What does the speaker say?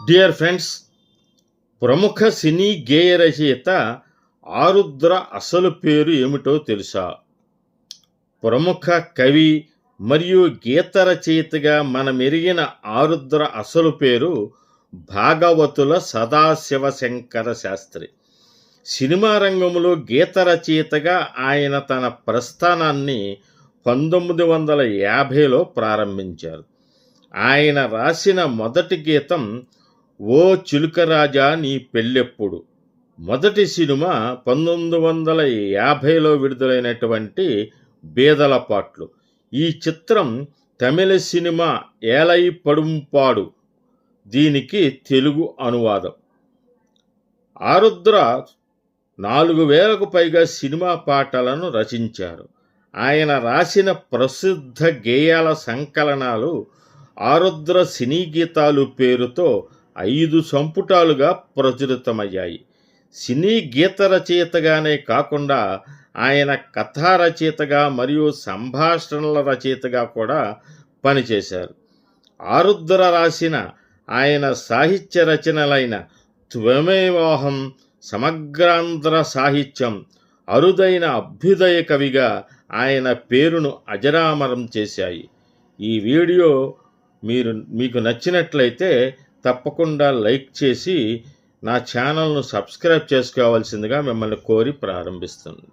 Dear friends, ప్రముఖ సినీ గేయ రచయిత ఆరుద్ర అసలు పేరు ఏమిటో తెలుసా? ప్రముఖ కవి మరియు గీత రచయితగా మనమెరిగిన ఆరుద్ర అసలు పేరు భాగవతుల సదాశివశంకర శాస్త్రి. సినిమా రంగంలో గీత రచయితగా ఆయన తన ప్రస్థానాన్ని 1950లో ప్రారంభించారు. ఆయన రాసిన మొదటి గీతం ఓ చిలుకరాజా నీ పెళ్ళెప్పుడు. మొదటి సినిమా 1950లో విడుదలైనటువంటి బేదల పాట్లు. ఈ చిత్రం తమిళ సినిమా ఏలై పడుంపాడు, దీనికి తెలుగు అనువాదం. ఆరుద్ర 4000కు పైగా సినిమా పాటలను రచించారు. ఆయన రాసిన ప్రసిద్ధ గేయాల సంకలనాలు ఆరుద్ర సినీ గీతాలు పేరుతో 5 సంపుటాలుగా ప్రచురితమయ్యాయి. సినీ గీత రచయితగానే కాకుండా ఆయన కథా రచయితగా మరియు సంభాషణల రచయితగా కూడా పనిచేశారు. ఆరుద్ర రాసిన ఆయన సాహిత్య రచనలైన త్వమేవాహం, సమగ్రాంధ్ర సాహిత్యం, అరుదైన అభ్యుదయ కవిగా ఆయన పేరును అజరామరం చేశాయి. ఈ వీడియో మీకు నచ్చినట్లయితే తప్పకుండా లైక్ చేసి నా ఛానల్ను సబ్స్క్రైబ్ చేసుకోవాల్సిందిగా మిమ్మల్ని కోరి ప్రార్థిస్తున్నాను.